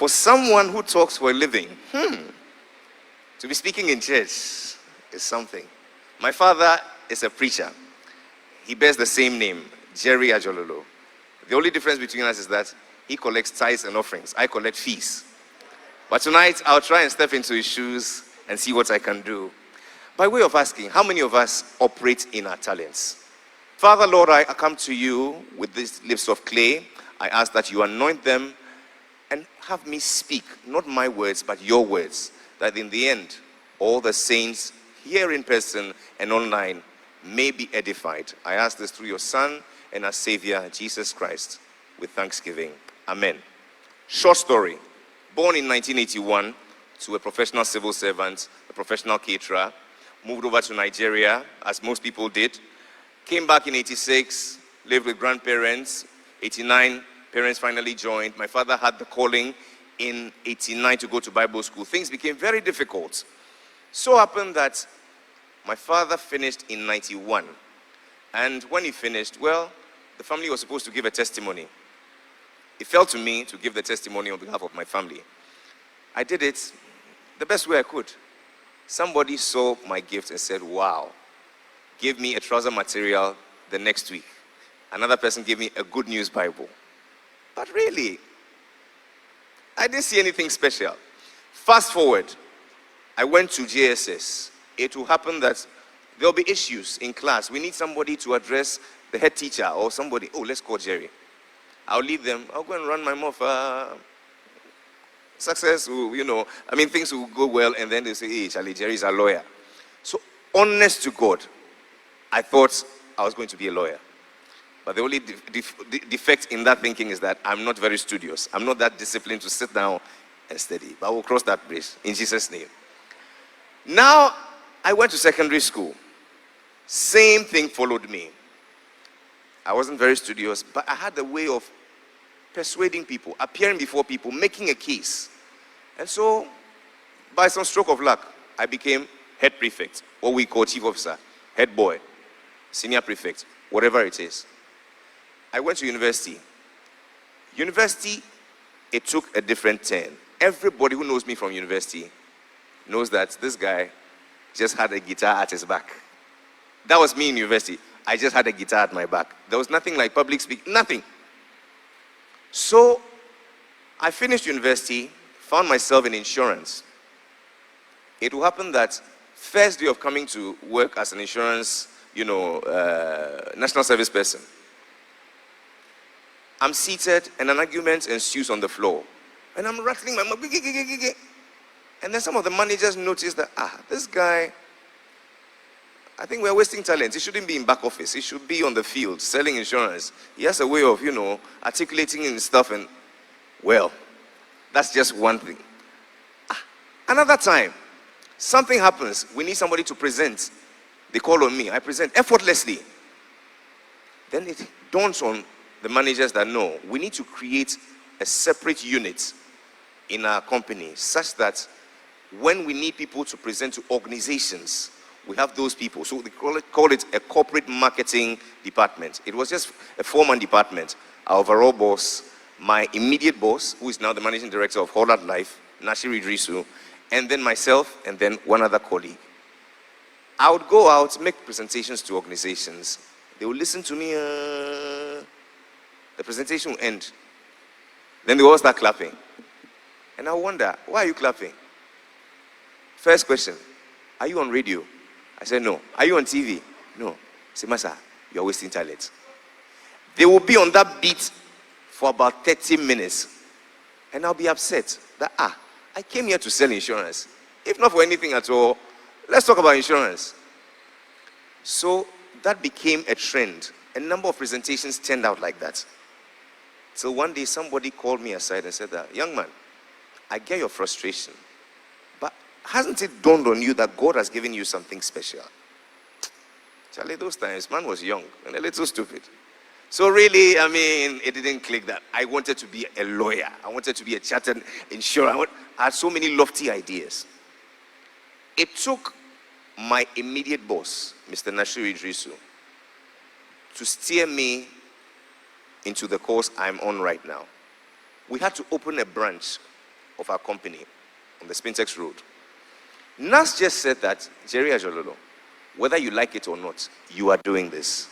For someone who talks for a living, to be speaking in church is something. My father is a preacher. He bears the same name, Jerry Adjorlolo. The only difference between us is that he collects tithes and offerings. I collect fees. But tonight, I'll try and step into his shoes and see what I can do. By way of asking, how many of us operate in our talents? Father, Lord, I come to you with these lips of clay. I ask that you anoint them and have me speak, not my words, but your words, that in the end, all the saints here in person and online may be edified. I ask this through your Son and our Savior, Jesus Christ, with thanksgiving. Amen. Short story. Born in 1981 to a professional civil servant, a professional caterer, moved over to Nigeria, as most people did. Came back in 86, lived with grandparents. 89, parents finally joined. My father had the calling in 89 to go to Bible school. Things became very difficult. So happened that my father finished in 91. And when he finished, well, the family was supposed to give a testimony. It fell to me to give the testimony on behalf of my family. I did it the best way I could. Somebody saw my gift and said, wow, give me a trouser material the next week. Another person gave me a Good News Bible. But really, I didn't see anything special. Fast forward, I went to JSS. It will happen that there'll be issues in class. We need somebody to address the head teacher or somebody. Oh, let's call Jerry. I'll leave them. I'll go and run my mouth. Success, things will go well, and then they say, hey, Charlie, Jerry's a lawyer. So, honest to God, I thought I was going to be a lawyer. But the only defect in that thinking is that I'm not very studious. I'm not that disciplined to sit down and study. But we'll cross that bridge in Jesus' name. Now, I went to secondary school. Same thing followed me. I wasn't very studious, but I had a way of persuading people, appearing before people, making a case. And so, by some stroke of luck, I became head prefect, what we call chief officer, head boy, senior prefect, whatever it is. I went to university. University, it took a different turn. Everybody who knows me from university knows that this guy just had a guitar at his back. That was me in university. I just had a guitar at my back. There was nothing like public speaking, nothing. So, I finished university, found myself in insurance. It will happen that first day of coming to work as an insurance, national service person, I'm seated and an argument ensues on the floor. And I'm rattling my mouth. And then some of the managers notice that, this guy, I think we're wasting talent. He shouldn't be in back office. He should be on the field selling insurance. He has a way of, articulating his stuff. And, well, that's just one thing. Another time, something happens. We need somebody to present. They call on me. I present effortlessly. Then it dawns on the managers that no, we need to create a separate unit in our company such that when we need people to present to organizations, we have those people. So they call it a corporate marketing department. It was just a four-man department. Our overall boss, my immediate boss, who is now the managing director of Holland Life, Nashiri Idrisu, and then myself, and then one other colleague. I would go out, make presentations to organizations. They would listen to me. The presentation will end. Then they all start clapping. And I wonder, why are you clapping? First question, are you on radio? I said, no. Are you on TV? No. I said, Masa, you're wasting talent. They will be on that beat for about 30 minutes. And I'll be upset that, I came here to sell insurance. If not for anything at all, let's talk about insurance. So that became a trend. A number of presentations turned out like that. So one day somebody called me aside and said that, young man, I get your frustration, but hasn't it dawned on you that God has given you something special? Charlie, those times, man was young and a little stupid. So really, it didn't click that I wanted to be a lawyer. I wanted to be a chartered insurer. I had so many lofty ideas. It took my immediate boss, Mr. Nashiri Idrisu, to steer me into the course I'm on right now. We had to open a branch of our company on the Spintex Road. Nas just said that, Jerry Adjorlolo, whether you like it or not, you are doing this.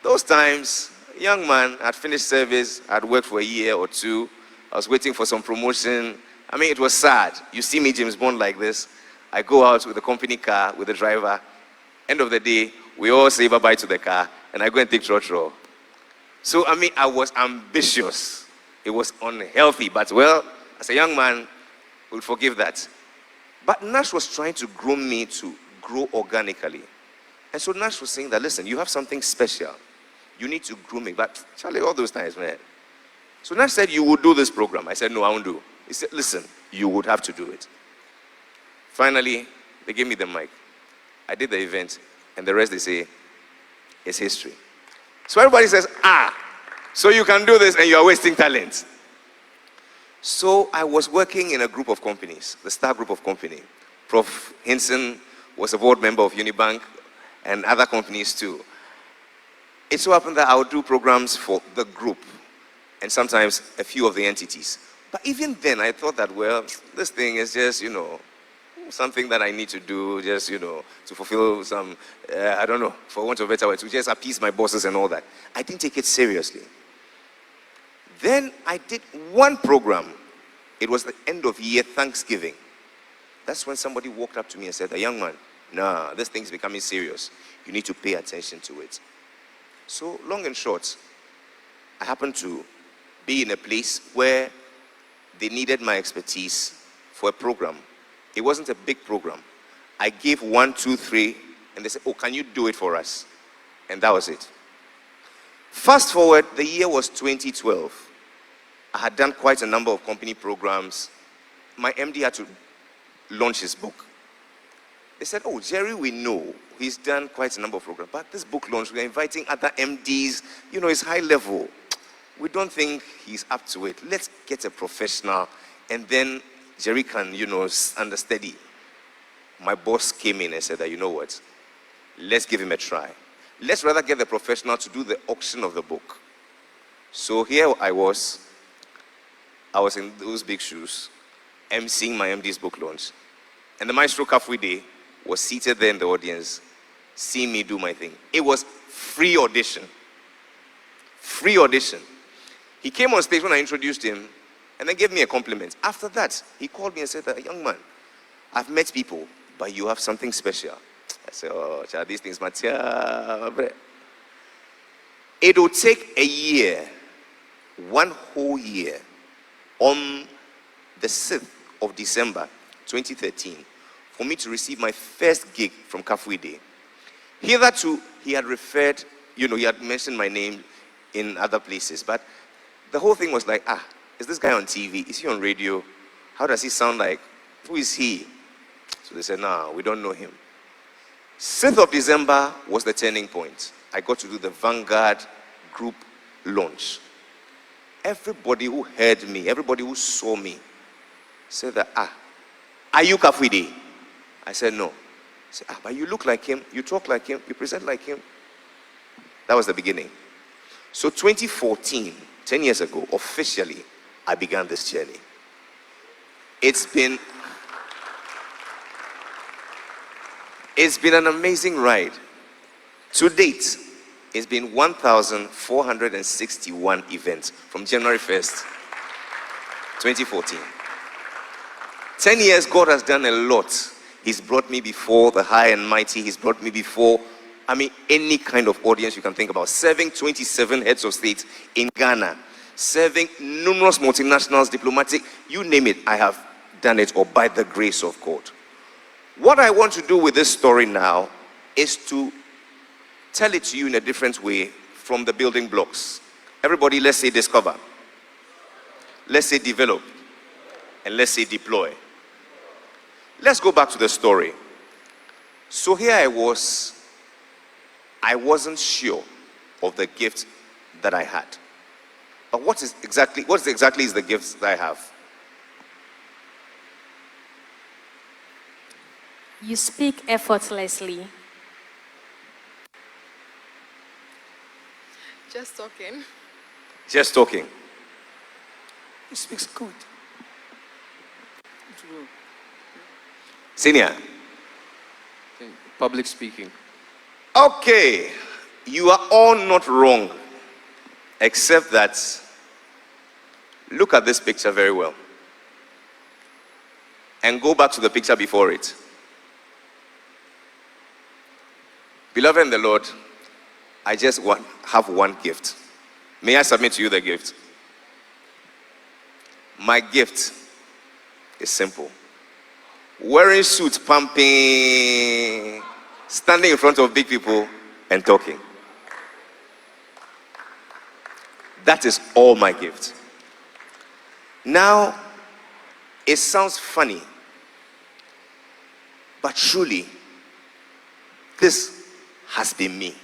Those times, young man, I'd finished service, I'd worked for a year or two, I was waiting for some promotion. I mean, it was sad. You see me, James Bond, like this. I go out with the company car, with the driver. End of the day, we all say bye-bye to the car, and I go and take trotro. So, I mean, I was ambitious. It was unhealthy, but well, as a young man, we'll forgive that. But Nash was trying to groom me to grow organically. And so Nash was saying that, listen, you have something special. You need to groom it. But Charlie, all those times, man. So Nash said, you would do this program. I said, no, I won't do. He said, listen, you would have to do it. Finally, they gave me the mic. I did the event, and the rest, they say, is history. So everybody says, so you can do this and you are wasting talent. So I was working in a group of companies, the Star Group of Company. Prof. Hinson was a board member of Unibank and other companies too. It so happened that I would do programs for the group and sometimes a few of the entities. But even then, I thought that, well, this thing is just, something that I need to do just, to fulfill some, I don't know, for want of a better word, to just appease my bosses and all that. I didn't take it seriously. Then I did one program. It was the end of year Thanksgiving. That's when somebody walked up to me and said, a young man, nah, this thing's becoming serious. You need to pay attention to it. So long and short, I happened to be in a place where they needed my expertise for a program. It wasn't a big program. I gave 1, 2, 3, and they said, oh, can you do it for us? And that was it. Fast forward, the year was 2012. I had done quite a number of company programs. My MD had to launch his book. They said, oh, Jerry, we know. He's done quite a number of programs. But this book launch, we're inviting other MDs. It's high level. We don't think he's up to it. Let's get a professional. And then Jerry can, understudy. My boss came in and said that, you know what? Let's give him a try. Let's rather get the professional to do the auction of the book. So here I was in those big shoes, emceeing my MD's book launch. And the maestro Kafwide was seated there in the audience, seeing me do my thing. It was free audition. Free audition. He came on stage when I introduced him, and then gave me a compliment. After that, he called me and said, young man, I've met people, but you have something special. I said, oh, child, these things matter. It will take a year, one whole year, on the 6th of December, 2013, for me to receive my first gig from Kafwide. Hitherto, he had referred, he had mentioned my name in other places, but the whole thing was like, is this guy on TV? Is he on radio? How does he sound like? Who is he? So they said, no, we don't know him. 6th of December was the turning point. I got to do the Vanguard group launch. Everybody who heard me, everybody who saw me, said that, are you Kafwide? I said, no. I said, but you look like him, you talk like him, you present like him. That was the beginning. So 2014, 10 years ago, officially, I began this journey. It's been an amazing ride. To date, it's been 1,461 events from January 1st, 2014. 10 years, God has done a lot. He's brought me before the high and mighty. He's brought me before, any kind of audience you can think about. Serving 27 heads of state in Ghana. Serving numerous multinationals, diplomatic, you name it, I have done it, or by the grace of God. What I want to do with this story now is to tell it to you in a different way from the building blocks. Everybody, let's say discover. Let's say develop. And let's say deploy. Let's go back to the story. So here I wasn't sure of the gift that I had. But what exactly is the gift that I have? You speak effortlessly. Just talking. Just talking. He speaks good. Senior. Public speaking. Okay. You are all not wrong. Except that, look at this picture very well. And go back to the picture before it. Beloved in the Lord, I just have one gift. May I submit to you the gift? My gift is simple. Wearing suits, pumping, standing in front of big people and talking. That is all my gift. Now, it sounds funny, but truly, this has been me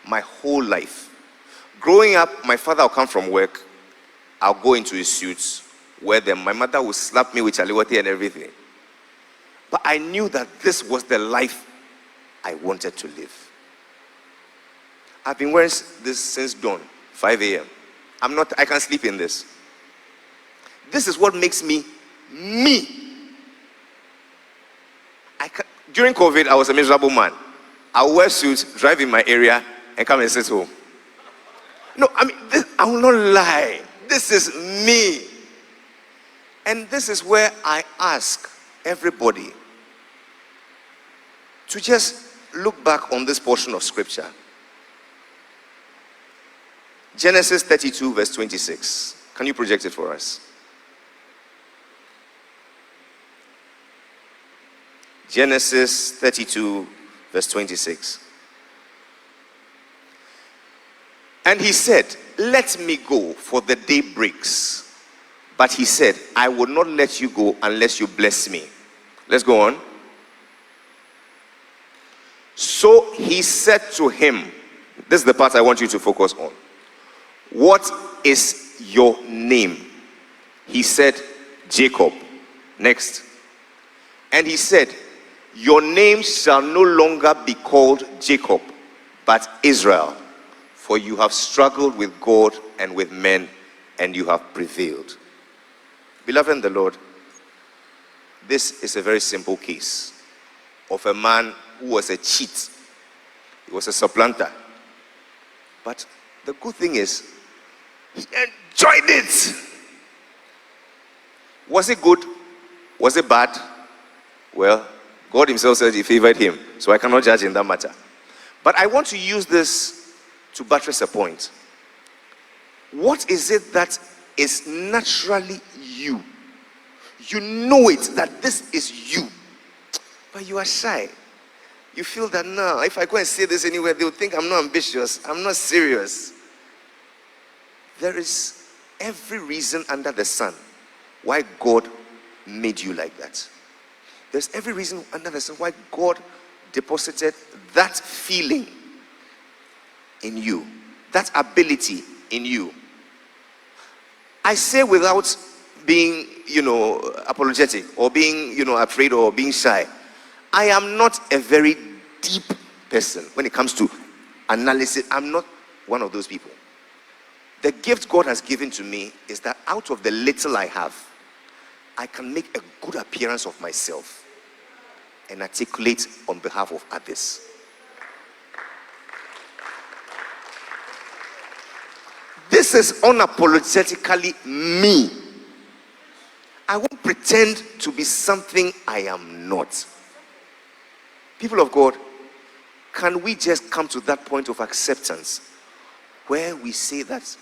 my whole life. Growing up, my father will come from work, I'll go into his suits, wear them. My mother will slap me with chaliwati and everything. But I knew that this was the life I wanted to live. I've been wearing this since dawn, 5 a.m. I can't sleep in this. This is what makes me, me. During COVID, I was a miserable man. I would wear suits, drive in my area, and come and sit home. No, I will not lie. This is me. And this is where I ask everybody to just look back on this portion of scripture. Genesis 32, verse 26. Can you project it for us? Genesis 32, verse 26. And he said, let me go, for the day breaks. But he said, I will not let you go unless you bless me. Let's go on. So he said to him, this is the part I want you to focus on. What is your name? He said, Jacob. Next. And he said, your name shall no longer be called Jacob, but Israel. For you have struggled with God and with men, and you have prevailed. Beloved in the Lord, this is a very simple case of a man who was a cheat. He was a supplanter. But the good thing is, he enjoyed it. Was it good? Was it bad? Well, God himself said he favored him, so I cannot judge in that matter. But I want to use this to buttress a point. What is it that is naturally you? You know it, that this is you. But you are shy. You feel that, no, if I go and say this anywhere, they will think I'm not ambitious, I'm not serious. There is every reason under the sun why God made you like that. There's every reason under the sun why God deposited that feeling in you, that ability in you. I say without being, apologetic or being, afraid or being shy. I am not a very deep person when it comes to analysis. I'm not one of those people. The gift God has given to me is that out of the little I have, I can make a good appearance of myself and articulate on behalf of others. This is unapologetically me. I won't pretend to be something I am not. People of God, can we just come to that point of acceptance where we say that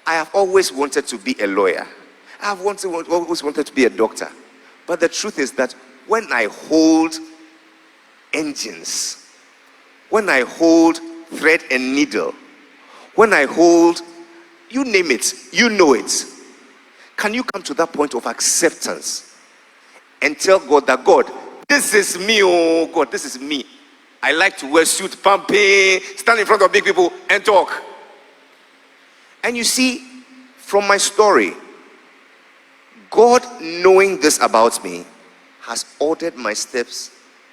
I have always wanted to be a lawyer. I have always wanted to be a doctor. But the truth is that when I hold engines, when I hold thread and needle, when I hold, you name it, you know it. Can you come to that point of acceptance and tell God that, God, this is me, oh God, this is me. I like to wear suit, pumping, stand in front of big people and talk. And you see, from my story, God, knowing this about me, has ordered my steps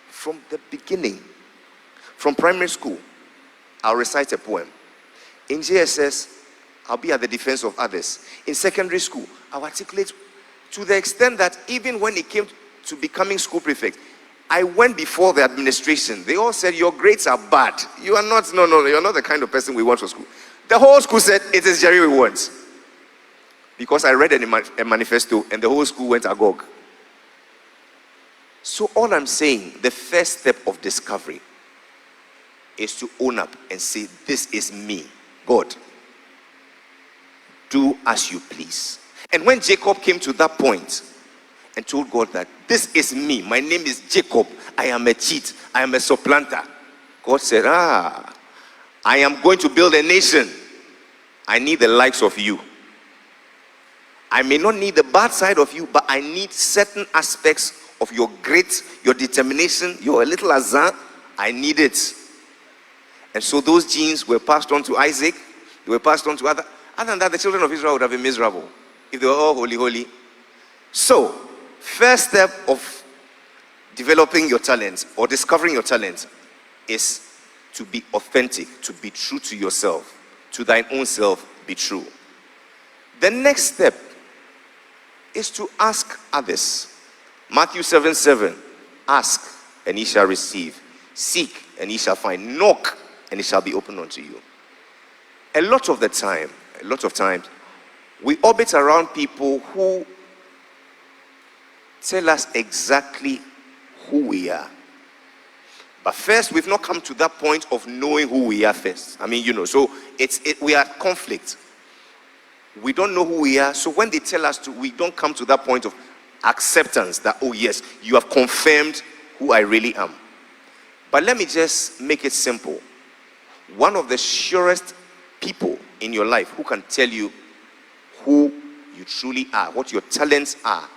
from the beginning. From primary school, I'll recite a poem. In JSS, I'll be at the defense of others. In secondary school, I'll articulate To the extent that even when it came to becoming school prefect, I went before the administration. They all said, your grades are bad. You are not, no, you're not the kind of person we want for school. The whole school said, it is Jerry we want. Because I read a manifesto and the whole school went agog. So all I'm saying, the first step of discovery is to own up and say, this is me, God. Do as you please. And when Jacob came to that point and told God that this is me, my name is Jacob, I am a cheat, I am a supplanter. God said, I am going to build a nation. I need the likes of you. I may not need the bad side of you, but I need certain aspects of your grit, your determination, your little azan. I need it. And so those genes were passed on to Isaac. They were passed on to other than that, the children of Israel would have been miserable if they were all holy. So, first step of developing your talents or discovering your talents is to be authentic, to be true to yourself, to thine own self be true. The next step is to ask others. Matthew 7:7, ask and ye shall receive, seek and ye shall find, knock and it shall be opened unto you. A lot of times, we orbit around people who tell us exactly who we are. But first, we've not come to that point of knowing who we are first. So we are at conflict. We don't know who we are. So when they tell us to, we don't come to that point of acceptance that, oh yes, you have confirmed who I really am. But let me just make it simple. One of the surest people in your life who can tell you who you truly are, what your talents are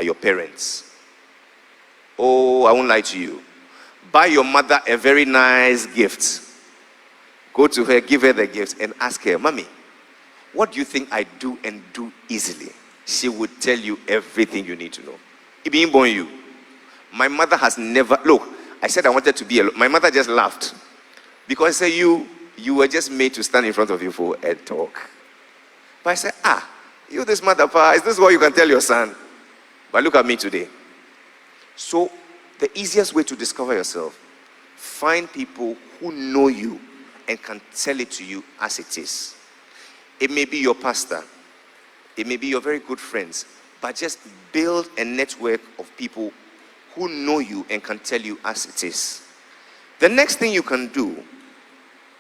your parents. Oh, I won't lie to you. Buy your mother a very nice gift. Go to her, give her the gift, and ask her, Mommy, what do you think I do and do easily? She would tell you everything you need to know. Being born you. My mother has never, look, I said I wanted to be alone. My mother just laughed. Because I said, you were just made to stand in front of you for a talk. But I said, you this mother, is this what you can tell your son? But look at me today. So, the easiest way to discover yourself, find people who know you and can tell it to you as it is. It may be your pastor. It may be your very good friends. But just build a network of people who know you and can tell you as it is. The next thing you can do,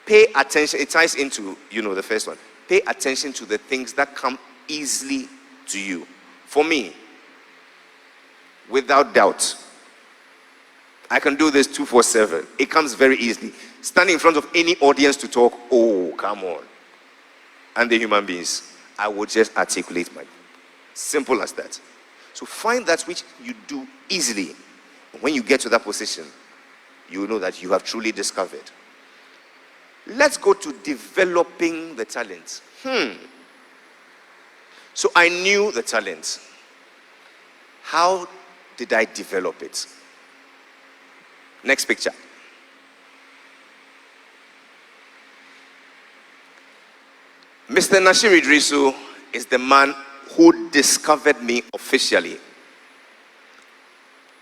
pay attention. It ties into, the first one. Pay attention to the things that come easily to you. For me, without doubt, I can do this 247. It comes very easily. Standing in front of any audience to talk, oh, come on. And the human beings, I would just articulate my, simple as that. So find that which you do easily. When you get to that position, you will know that you have truly discovered. Let's go to developing the talent. So I knew the talent. How did I develop it? Next picture. Mr. Nashir Idrisu is the man who discovered me officially.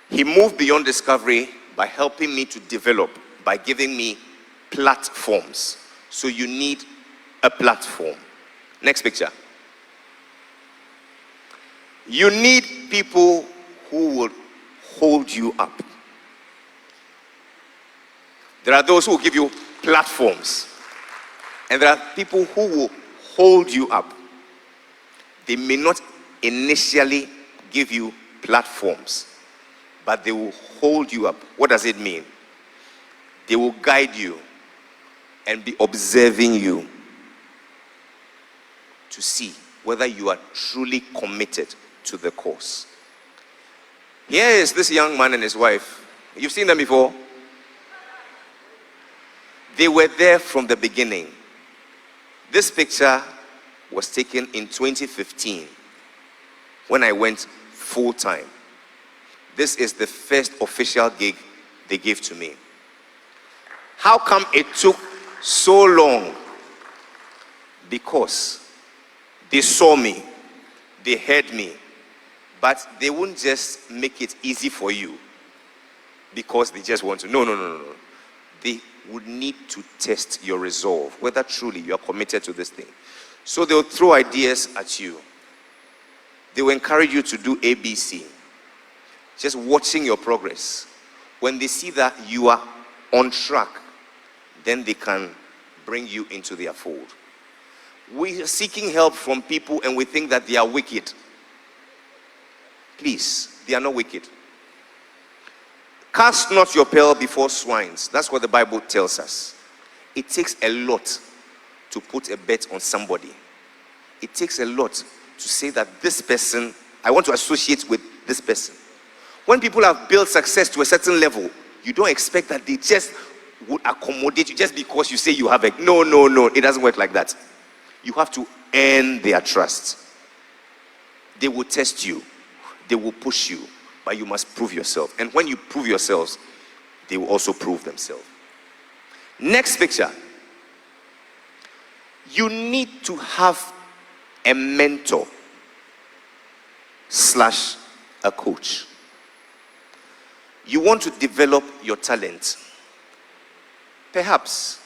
He moved beyond discovery by helping me to develop, by giving me platforms. So you need a platform. Next picture. You need people who will hold you up. There are those who will give you platforms. And there are people who will hold you up. They may not initially give you platforms, but they will hold you up. What does it mean? They will guide you and be observing you to see whether you are truly committed to the cause. Here is this young man and his wife. You've seen them before. They were there from the beginning. This picture was taken in 2015 when I went full-time. This is the first official gig they gave to me. How come it took so long? Because they saw me, they heard me, But they won't just make it easy for you because they just want to. No. They would need to test your resolve, whether truly you are committed to this thing. So they'll throw ideas at you. They will encourage you to do ABC. Just watching your progress. When they see that you are on track, then they can bring you into their fold. We are seeking help from people and we think that they are wicked. Please, they are not wicked. Cast not your pearl before swines. That's what the Bible tells us. It takes a lot to put a bet on somebody. It takes a lot to say that this person, I want to associate with this person. When people have built success to a certain level, you don't expect that they just would accommodate you just because you say you have a... No. It doesn't work like that. You have to earn their trust. They will test you. They will push you. But you must prove yourself. And when you prove yourselves, they will also prove themselves. Next picture. You need to have a mentor / a coach. You want to develop your talent. Perhaps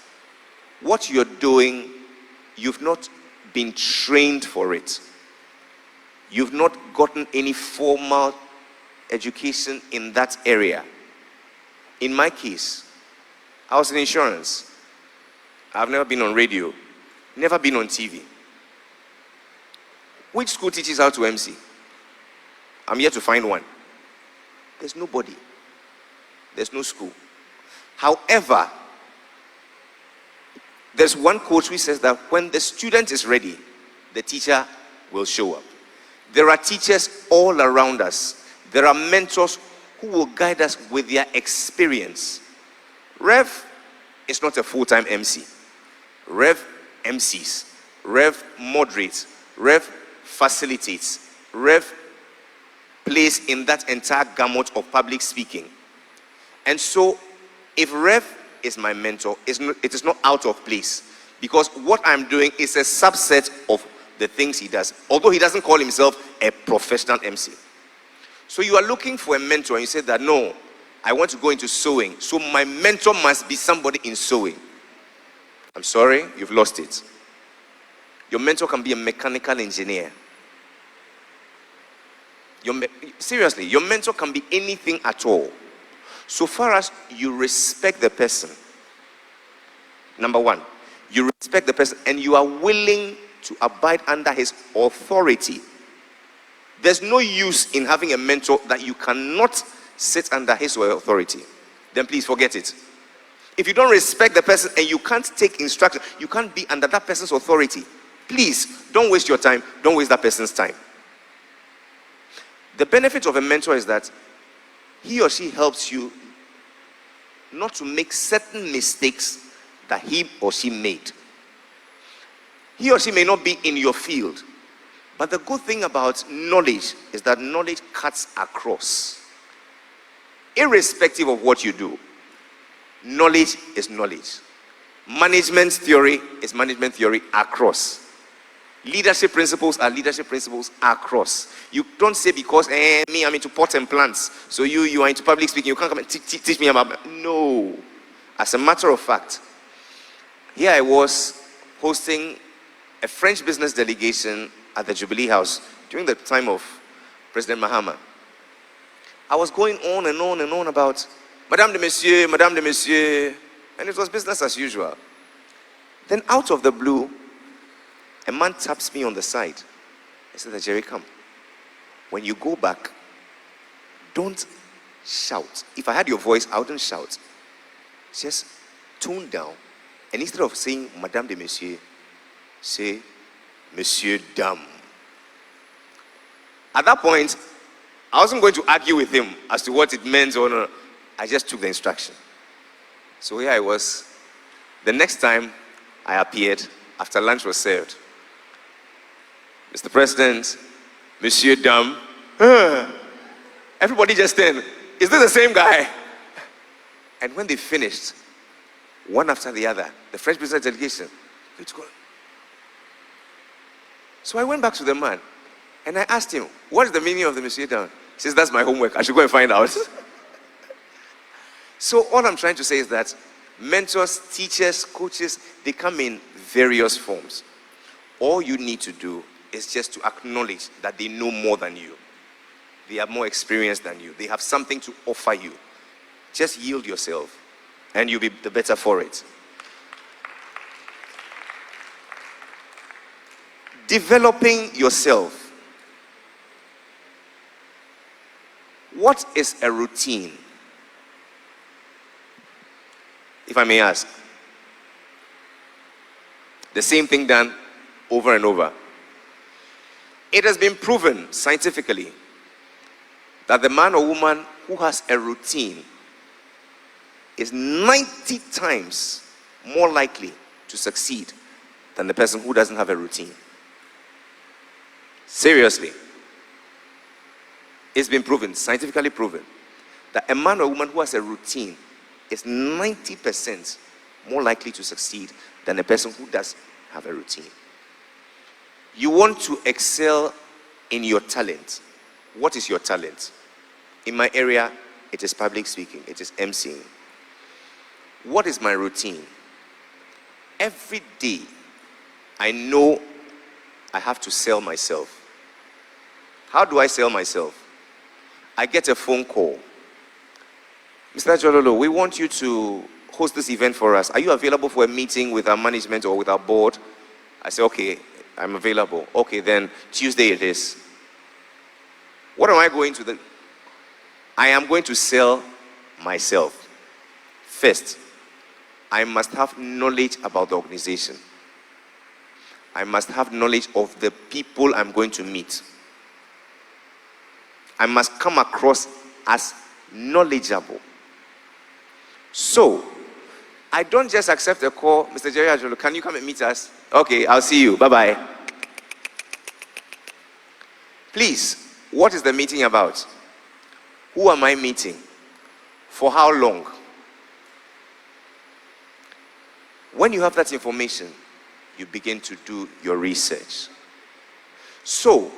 what you're doing, you've not been trained for it. You've not gotten any formal education in that area. In my case, I was in insurance. I've never been on radio, never been on TV. Which school teaches how to MC? I'm yet to find one. There's nobody. There's no school. However, there's one coach who says that when the student is ready, the teacher will show up. There are teachers all around us. There are mentors who will guide us with their experience. Rev is not a full-time MC. Rev MCs. Rev moderates. Rev facilitates. Rev plays in that entire gamut of public speaking. And so, if Rev is my mentor, it is not out of place. Because what I'm doing is a subset of the things he does. Although he doesn't call himself a professional MC. So you are looking for a mentor and you say that, no, I want to go into sewing. So my mentor must be somebody in sewing. I'm sorry, you've lost it. Your mentor can be a mechanical engineer. Seriously, your mentor can be anything at all. So far as you respect the person, number one, you respect the person and you are willing to abide under his authority. There's no use in having a mentor that you cannot sit under his or her authority. Then please forget it. If you don't respect the person and you can't take instruction, you can't be under that person's authority. Please, don't waste your time. Don't waste that person's time. The benefit of a mentor is that he or she helps you not to make certain mistakes that he or she made. He or she may not be in your field, but the good thing about knowledge is that knowledge cuts across. Irrespective of what you do, knowledge is knowledge. Management theory is management theory across. Leadership principles are leadership principles across. You don't say because me, I'm into pot and plants, so you are into public speaking, you can't come and teach me about. No. As a matter of fact, here I was hosting a French business delegation at the Jubilee House during the time of President Mahama. I was going on and on and on about Madame de Monsieur, and it was business as usual. Then out of the blue, a man taps me on the side. He said, Jerry, come. When you go back, don't shout. If I had your voice, I wouldn't shout. Just tone down. And instead of saying Madame de Monsieur, say Monsieur Dame. At that point, I wasn't going to argue with him as to what it meant or not. I just took the instruction. So here I was. The next time I appeared, after lunch was served, Mr. President, Monsieur Dame, everybody just then, is this the same guy? And when they finished, one after the other, the French business delegation, it's gone. So I went back to the man. And I asked him, what is the meaning of the Monsieur Down? He says, that's my homework. I should go and find out. So all I'm trying to say is that mentors, teachers, coaches, they come in various forms. All you need to do is just to acknowledge that they know more than you. They have more experience than you. They have something to offer you. Just yield yourself, and you'll be the better for it. Developing yourself. What is a routine? If I may ask. The same thing done over and over. It has been proven scientifically that the man or woman who has a routine is 90 times more likely to succeed than the person who doesn't have a routine. Seriously. It's been proven, scientifically proven, that a man or woman who has a routine is 90% more likely to succeed than a person who does have a routine. You want to excel in your talent. What is your talent? In my area, it is public speaking, it is emceeing. What is my routine? Every day, I know I have to sell myself. How do I sell myself? I get a phone call. Mr. Adjorlolo, we want you to host this event for us. Are you available for a meeting with our management or with our board? I say, okay, I'm available. Okay, then Tuesday it is. What am I going to do? I am going to sell myself. First, I must have knowledge about the organization. I must have knowledge of the people I'm going to meet. I must come across as knowledgeable. So, I don't just accept a call, Mr. Jerry Adjorlolo, can you come and meet us? Okay, I'll see you. Bye-bye. Please, what is the meeting about? Who am I meeting? For how long? When you have that information, you begin to do your research. So,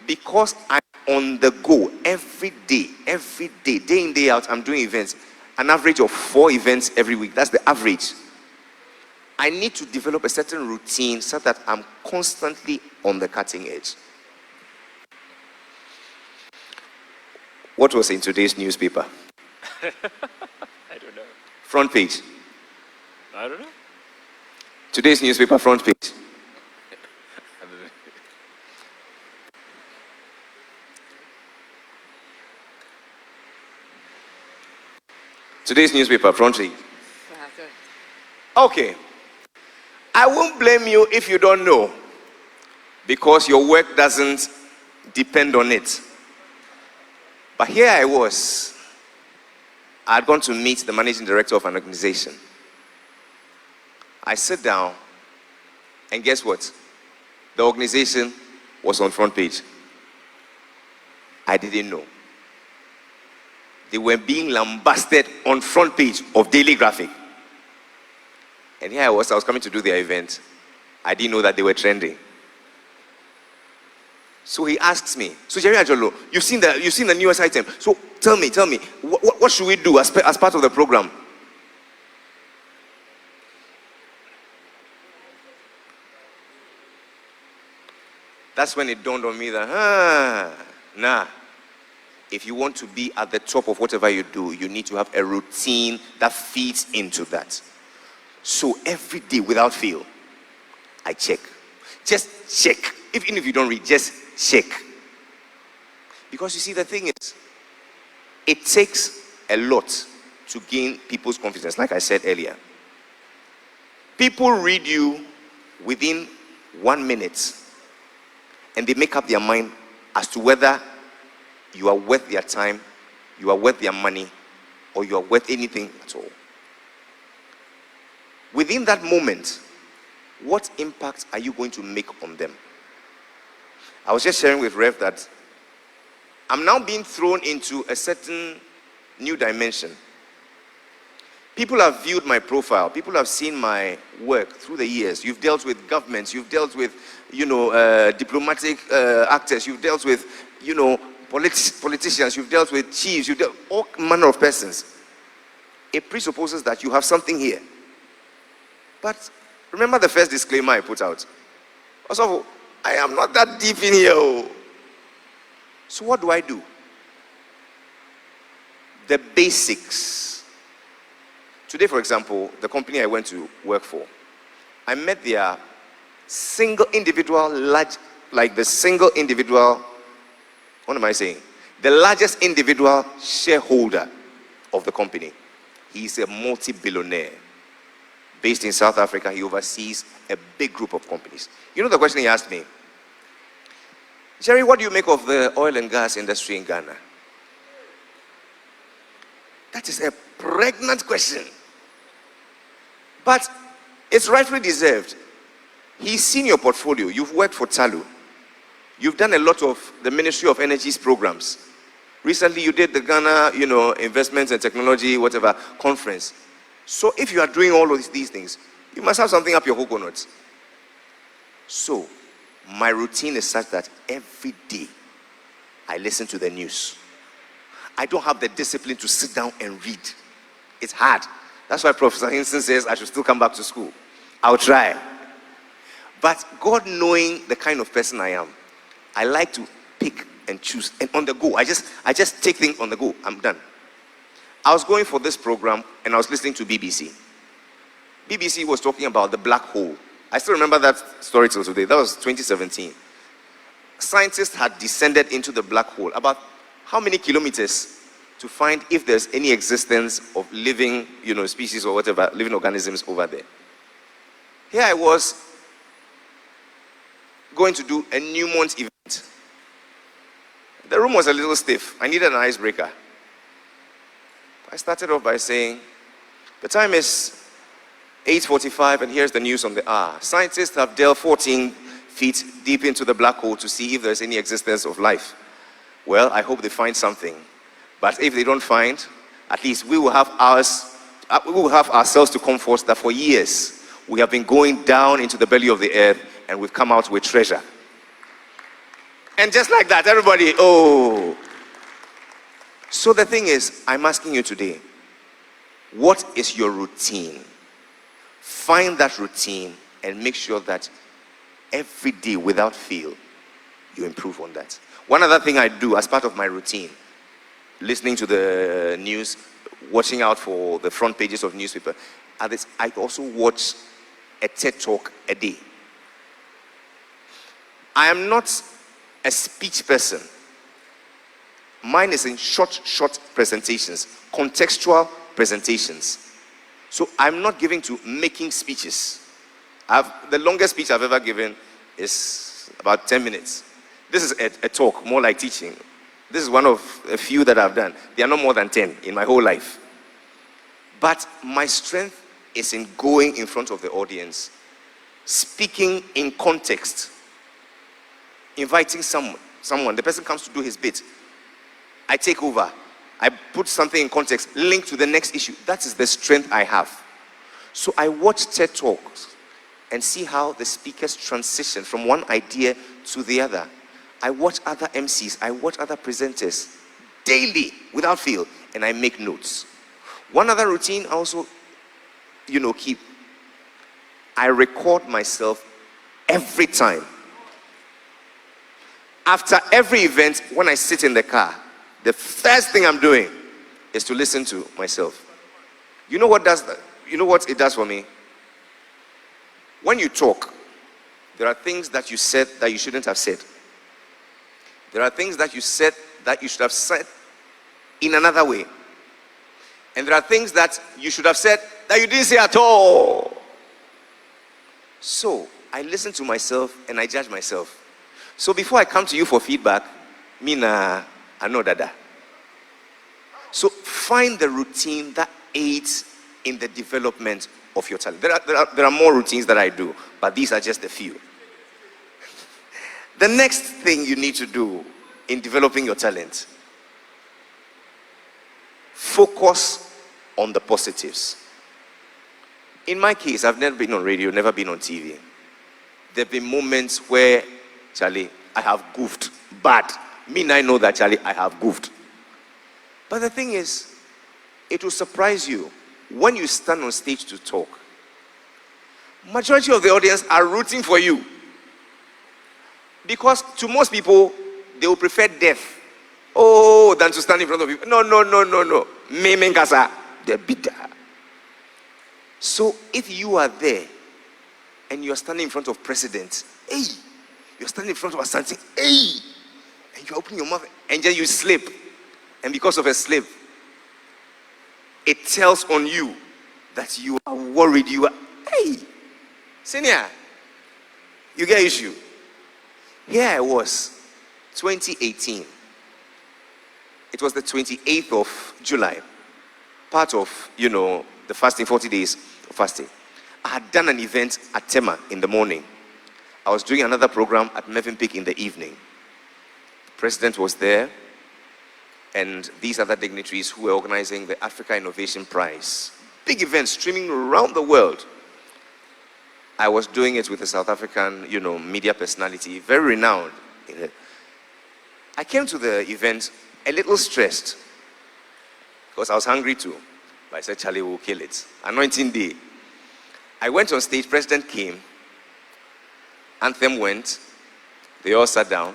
because I'm on the go every day, day in, day out, I'm doing events, an average of 4 events every week. That's the average. I need to develop a certain routine so that I'm constantly on the cutting edge. What was in today's newspaper? I don't know. Front page. I don't know. Today's newspaper front page. I don't know. Today's newspaper front page. Okay. I won't blame you if you don't know, because your work doesn't depend on it. But here I was. I had gone to meet the managing director of an organization. I sit down, and guess what? The organization was on front page. I didn't know. They were being lambasted on front page of Daily Graphic. And here I was coming to do their event. I didn't know that they were trending. So he asks me, so Jerry Adjorlolo, you've seen the newest item. So tell me, what should we do as part of the program? That's when it dawned on me that, if you want to be at the top of whatever you do, you need to have a routine that feeds into that. So every day without fail, I check. Just check. Even if you don't read, just check. Because you see, the thing is, it takes a lot to gain people's confidence, like I said earlier. People read you within 1 minute, and they make up their mind as to whether you are worth their time, you are worth their money, or you are worth anything at all. Within that moment, what impact are you going to make on them? I was just sharing with Rev that I'm now being thrown into a certain new dimension. People have viewed my profile. People have seen my work through the years. You've dealt with governments. You've dealt with, diplomatic actors. You've dealt with, politicians. You've dealt with chiefs. You've dealt with all manner of persons. It presupposes that you have something here. But remember the first disclaimer I put out. Also, I am not that deep in here. Oh. So what do I do? The basics. Today, for example, the company I went to work for, I met their single individual, what am I saying? The largest individual shareholder of the company. He's a multi-billionaire. Based in South Africa, he oversees a big group of companies. You know the question he asked me? Jerry, what do you make of the oil and gas industry in Ghana? That is a pregnant question. But it's rightfully deserved. He's seen your portfolio. You've worked for Talu. You've done a lot of the Ministry of Energy's programs. Recently, you did the Ghana, Investments and Technology, whatever, conference. So if you are doing all of these things, you must have something up your coconuts. So, my routine is such that every day I listen to the news. I don't have the discipline to sit down and read. It's hard. That's why Professor Hinson says I should still come back to school. I'll try. But God knowing the kind of person I am, I like to pick and choose. And on the go, I just take things on the go. I'm done. I was going for this program and I was listening to BBC. BBC was talking about the black hole. I still remember that story till today. That was 2017. Scientists had descended into the black hole. About how many kilometers to find if there's any existence of living, species or whatever, living organisms over there. Here I was going to do a New Month event. The room was a little stiff. I needed an icebreaker. I started off by saying, the time is 8:45 and here's the news on the hour. Scientists have delved 14 feet deep into the black hole to see if there's any existence of life. Well, I hope they find something. But if they don't find, at least we will have ourselves to comfort that for years we have been going down into the belly of the earth and we've come out with treasure. And just like that, everybody, oh. So the thing is, I'm asking you today, what is your routine? Find that routine and make sure that every day without fail, you improve on that. One other thing I do as part of my routine, listening to the news, watching out for the front pages of newspaper, I also watch a TED Talk a day. I am not a speech person. Mine is in short presentations, contextual presentations. So I'm not giving to making speeches. The longest speech I've ever given is about 10 minutes. This is a talk, more like teaching. This is one of a few that I've done. There are no more than 10 in my whole life. But my strength is in going in front of the audience, speaking in context, inviting someone. The person comes to do his bit. I take over. I put something in context, link to the next issue. That is the strength I have. So I watch TED Talks and see how the speakers transition from one idea to the other. I watch other MCs, I watch other presenters daily without fail, and I make notes. One other routine I also, keep. I record myself every time. After every event, when I sit in the car, the first thing I'm doing is to listen to myself. You know what does that? You know what it does for me? When you talk, there are things that you said that you shouldn't have said. There are things that you said that you should have said in another way. And there are things that you should have said that you didn't say at all. So, I listen to myself and I judge myself. So before I come to you for feedback, I know dada. So find the routine that aids in the development of your talent. There are more routines that I do, but these are just a few. The next thing you need to do in developing your talent, focus on the positives. In my case, I've never been on radio, never been on TV. There have been moments where, Charlie, I have goofed. But I know that, Charlie, I have goofed. But the thing is, it will surprise you when you stand on stage to talk. Majority of the audience are rooting for you. Because to most people, they will prefer death. Oh, than to stand in front of you. No. Me menkasa, they're bitter. So if you are there and you're standing in front of president, hey, you're standing in front of a something, hey, and you open your mouth and then you slip, and because of a slip, it tells on you that you are worried. You are, hey, senior, you get issue. Here I was, 2018. It was the 28th of July, part of, the fasting, 40 days of fasting. I had done an event at Tema in the morning. I was doing another program at Mevin Peak in the evening. The president was there, and these other dignitaries who were organizing the Africa Innovation Prize. Big event streaming around the world. I was doing it with a South African, media personality, very renowned. I came to the event a little stressed because I was hungry too. But I said, Charlie, will kill it. Anointing day. I went on stage, president came, anthem went, they all sat down.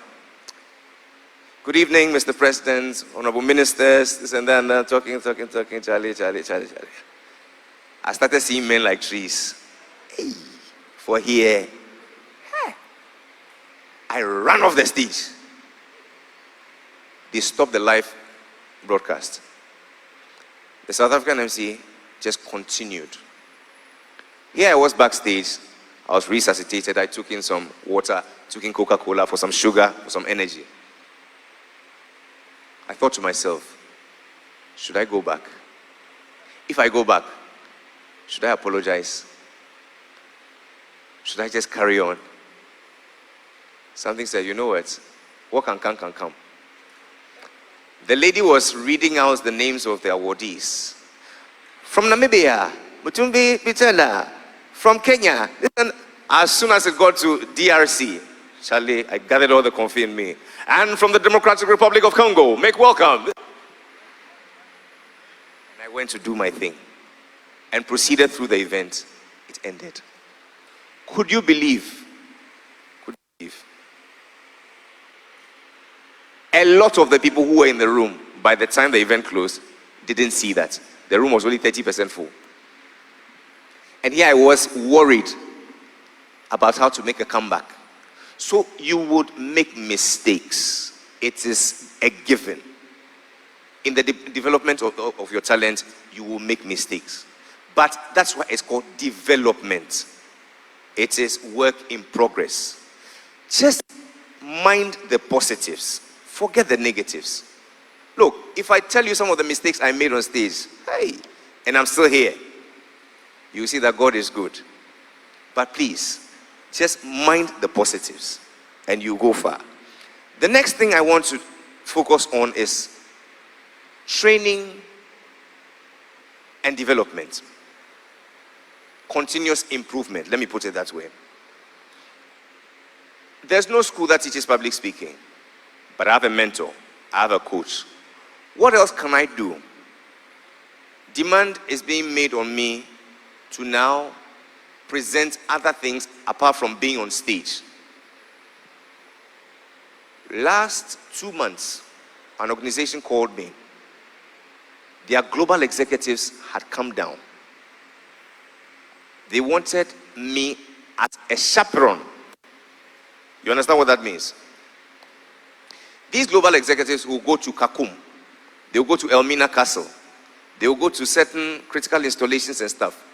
Good evening, Mr. President, honorable ministers, this and that, talking, Charlie. I started seeing men like trees. Hey, for here. Hey. I ran off the stage. They stopped the live broadcast. The South African MC just continued. Here I was backstage. I was resuscitated. I took in some water, took in Coca-Cola for some sugar, for some energy. I thought to myself, should I go back? If I go back, should I apologize? Should I just carry on? Something said, you know what can come. The lady was reading out the names of the awardees. From Namibia, Mutumbi Pitela. From Kenya. And as soon as it got to DRC, Charlie, I gathered all the coffee in me. And from the Democratic Republic of Congo, make welcome. And I went to do my thing and proceeded through the event. It ended. Could you believe? A lot of the people who were in the room, by the time the event closed, didn't see that. The room was only 30% full. And here I was worried about how to make a comeback. So you would make mistakes. It is a given. In the development of your talent, you will make mistakes. But that's why it's called development. It is work in progress. Just mind the positives. Forget the negatives. Look, if I tell you some of the mistakes I made on stage, hey, and I'm still here, you see that God is good. But please, just mind the positives and you go far. The next thing I want to focus on is training and development. Continuous improvement. Let me put it that way. There's no school that teaches public speaking, but I have a mentor. I have a coach. What else can I do? Demand is being made on me to now present other things apart from being on stage. Last 2 months, an organization called me. Their global executives had come down. They wanted me as a chaperone. You understand what that means? These global executives will go to Kakum. They will go to Elmina Castle. They will go to certain critical installations and stuff.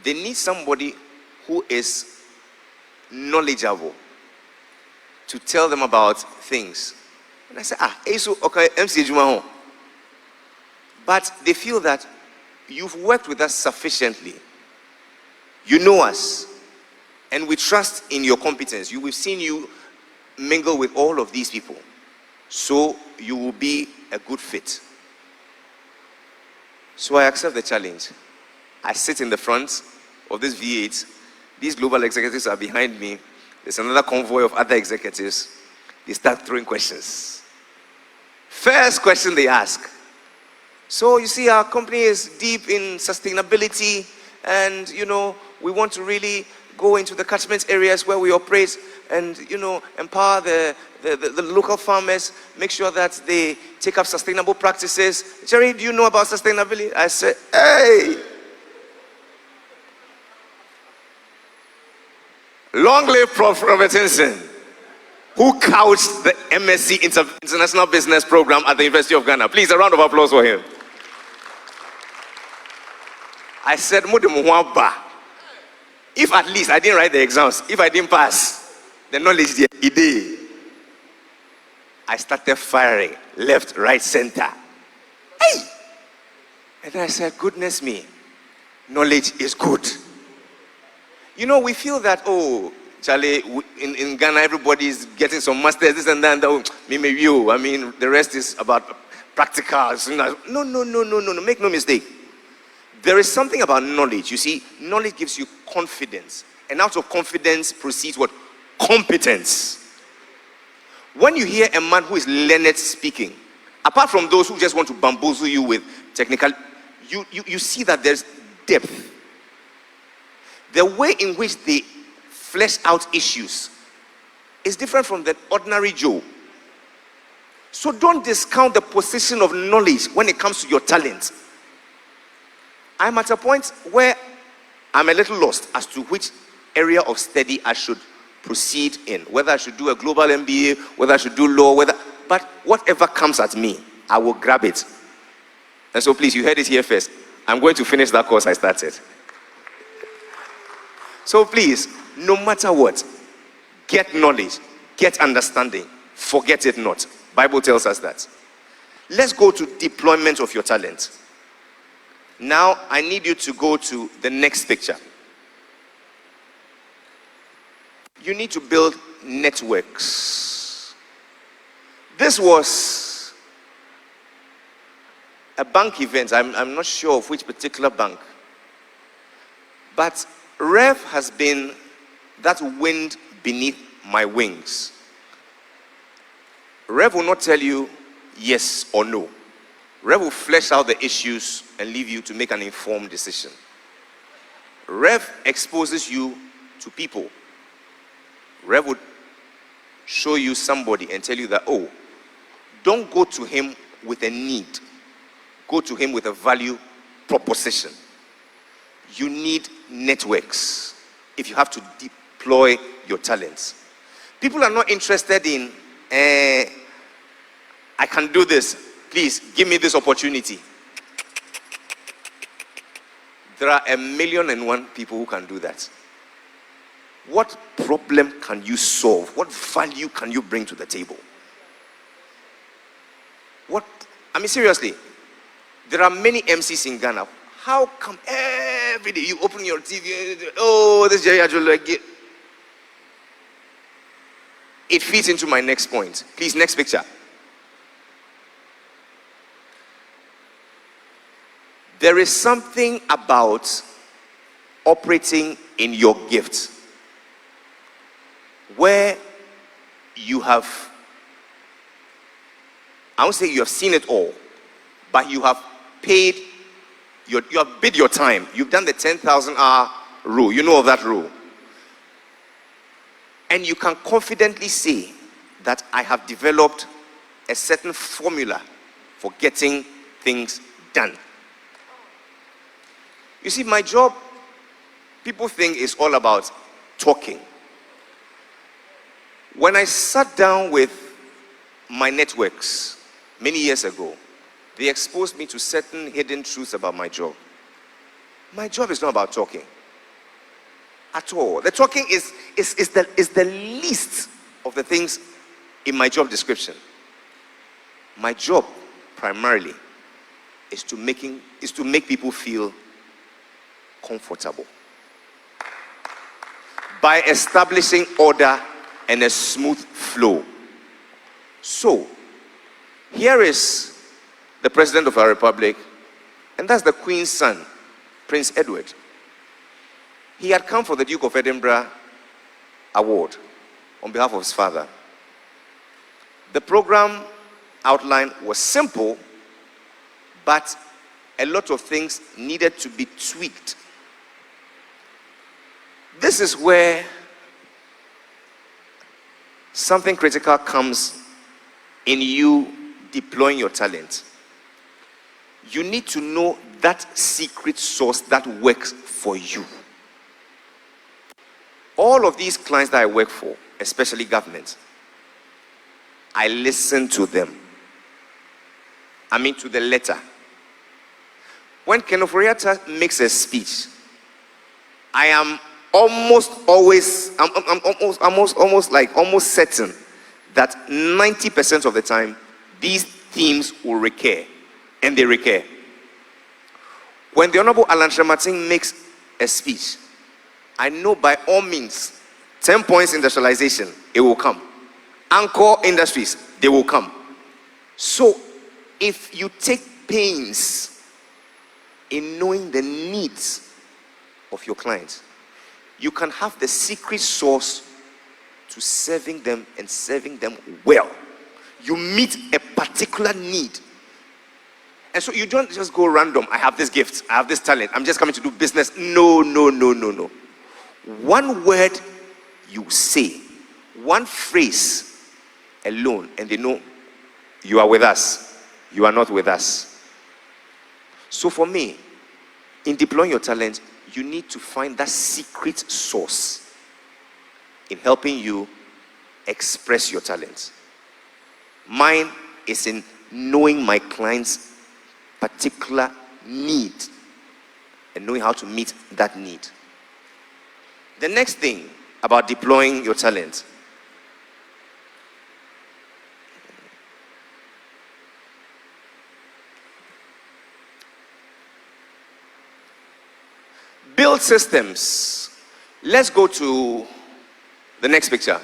They need somebody who is knowledgeable to tell them about things. And I said, okay, MC Jumaho. But they feel that you've worked with us sufficiently. You know us. And we trust in your competence. We've seen you mingle with all of these people. So you will be a good fit. So I accept the challenge. I sit in the front of this V8. These global executives are behind me. There's another convoy of other executives. They start throwing questions. First question they ask. So you see, our company is deep in sustainability, and we want to really go into the catchment areas where we operate and empower the local farmers, make sure that they take up sustainable practices. Jerry, do you know about sustainability? I said, hey! Long live Prof. Robertson, who couched the MSc International Business Program at the University of Ghana. Please, a round of applause for him. I said, if at least I didn't write the exams, if I didn't pass, the knowledge there, it did. I started firing left, right, center. Hey! And then I said, goodness me, knowledge is good. We feel that, Charlie, in Ghana, everybody is getting some masters, this and that. The rest is about practicals. No. Make no mistake. There is something about knowledge. You see, knowledge gives you confidence. And out of confidence proceeds what? Competence. When you hear a man who is learned speaking, apart from those who just want to bamboozle you with technical, you see that there's depth. The way in which they flesh out issues is different from the ordinary Joe. So don't discount the position of knowledge when it comes to your talent. I'm at a point where I'm a little lost as to which area of study I should proceed in. Whether I should do a global MBA, whether I should do law, but whatever comes at me, I will grab it. And so please, you heard it here first. I'm going to finish that course I started. So please, no matter what, get knowledge, get understanding, forget it not. Bible tells us that. Let's go to deployment of your talent. Now, I need you to go to the next picture. You need to build networks. This was a bank event. I'm not sure of which particular bank. But Rev has been that wind beneath my wings. Rev will not tell you yes or no. Rev will flesh out the issues and leave you to make an informed decision. Rev exposes you to people. Rev would show you somebody and tell you that, don't go to him with a need. Go to him with a value proposition. You need networks if you have to deploy your talents. People are not interested in, I can do this. Please, give me this opportunity. There are 1,000,001 people who can do that. What problem can you solve? What value can you bring to the table? Seriously, there are many MCs in Ghana. How come every day you open your TV, this Jerry Adjorlolo? It fits into my next point. Please, next picture. There is something about operating in your gift where you have, I won't say you have seen it all, but you have paid, you have bid your time. You've done the 10,000 hour rule. You know of that rule. And you can confidently say that I have developed a certain formula for getting things done. You see, my job, people think is all about talking. When I sat down with my networks many years ago, they exposed me to certain hidden truths about my job. My job is not about talking at all. The talking is the least of the things in my job description. My job primarily is to make people feel comfortable by establishing order and a smooth flow. So, here is the President of our Republic, and that's the Queen's son, Prince Edward. He had come for the Duke of Edinburgh award on behalf of his father. The program outline was simple, but a lot of things needed to be tweaked. This is where something critical comes in you deploying your talent. You need to know that secret sauce that works for you. All of these clients that I work for, especially government, I listen to them. I mean, to the letter. When Kenneth Oriata makes a speech, I am almost certain that 90% of the time, these themes will recur, and they recur. When the Honorable Alan Trematin makes a speech, I know by all means, 10 points industrialization, it will come. Anchor industries, they will come. So, if you take pains in knowing the needs of your clients, you can have the secret sauce to serving them and serving them well. You meet a particular need. And so you don't just go random. I have this gift. I have this talent. I'm just coming to do business. No. One word you say, one phrase alone, and they know you are with us. You are not with us. So for me, in deploying your talent, you need to find that secret sauce in helping you express your talents. Mine is in knowing my client's particular need and knowing how to meet that need. The next thing about deploying your talent, build systems. Let's go to the next picture.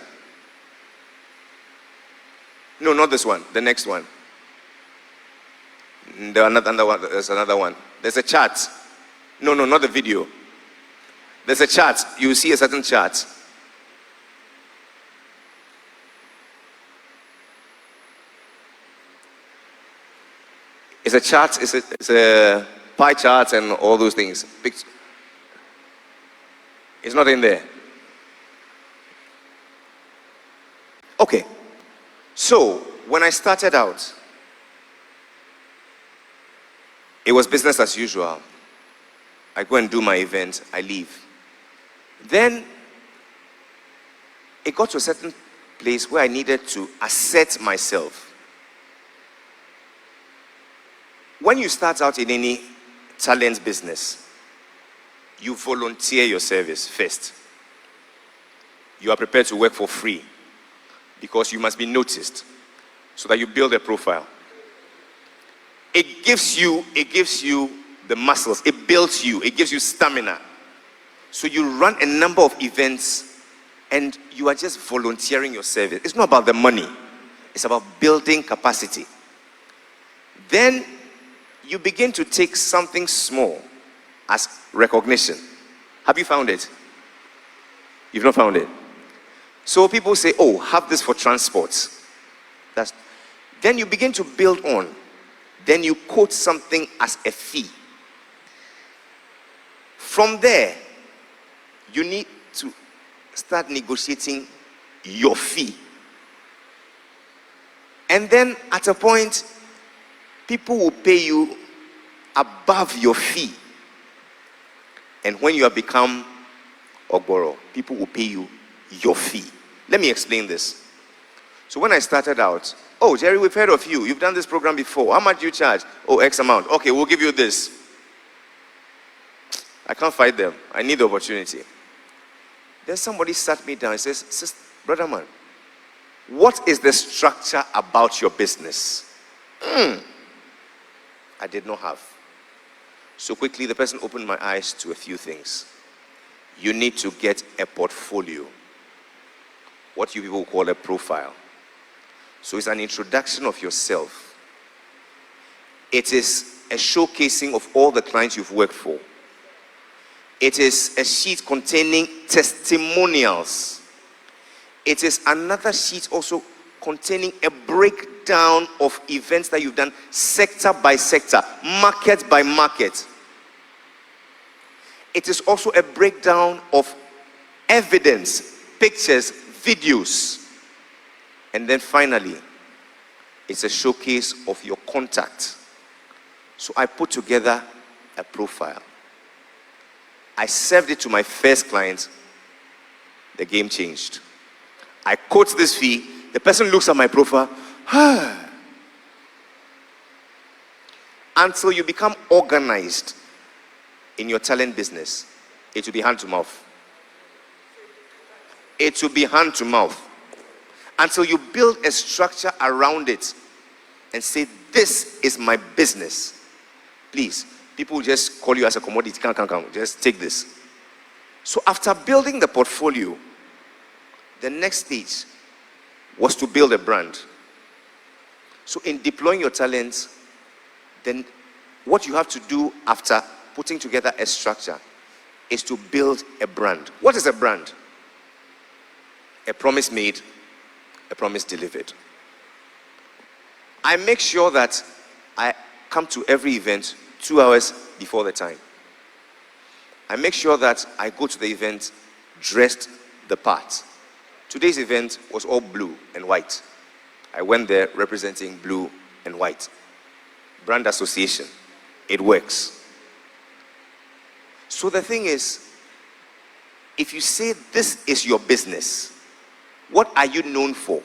No, not this one. The next one. Another one. There's another one. There's a chart. No, not the video. There's a chart. You see a certain chart. It's a chart. It's a pie chart and all those things. It's not in there. Okay. So, when I started out, it was business as usual. I go and do my event, I leave. Then, it got to a certain place where I needed to assert myself. When you start out in any talent business, you volunteer your service first. You are prepared to work for free because you must be noticed so that you build a profile. It gives you the muscles, it builds you, it gives you stamina. So you run a number of events and you are just volunteering your service. It's not about the money, it's about building capacity. Then you begin to take something small as recognition. Have you found it? You've not found it? So people say, oh, have this for transport. Then you begin to build on. Then you quote something as a fee. From there, you need to start negotiating your fee. And then at a point, people will pay you above your fee. And when you have become Ogboro, people will pay you your fee. Let me explain this. So when I started out, oh, Jerry, we've heard of you. You've done this program before. How much do you charge? Oh, X amount. Okay, we'll give you this. I can't fight them. I need the opportunity. Then somebody sat me down and says, brother man, what is the structure about your business? I did not have. So quickly, the person opened my eyes to a few things. You need to get a portfolio, what you people call a profile. So it's an introduction of yourself. It is a showcasing of all the clients you've worked for. It is a sheet containing testimonials. It is another sheet also containing a breakdown of events that you've done sector by sector, market by market. It is also a breakdown of evidence, pictures, videos. And then finally, it's a showcase of your contact. So I put together a profile. I served it to my first client. The game changed. I quote this fee. The person looks at my profile. Until you become organized in your talent business, it will be hand to mouth. It will be hand to mouth. Until you build a structure around it and say, this is my business. Please, people will just call you as a commodity. Come. Just take this. So after building the portfolio, the next stage was to build a brand. So in deploying your talents, then what you have to do after putting together a structure is to build a brand. What is a brand? A promise made, a promise delivered. I make sure that I come to every event 2 hours before the time. I make sure that I go to the event dressed the part. Today's event was all blue and white. I went there representing blue and white. Brand association. It works. So the thing is, if you say this is your business, what are you known for?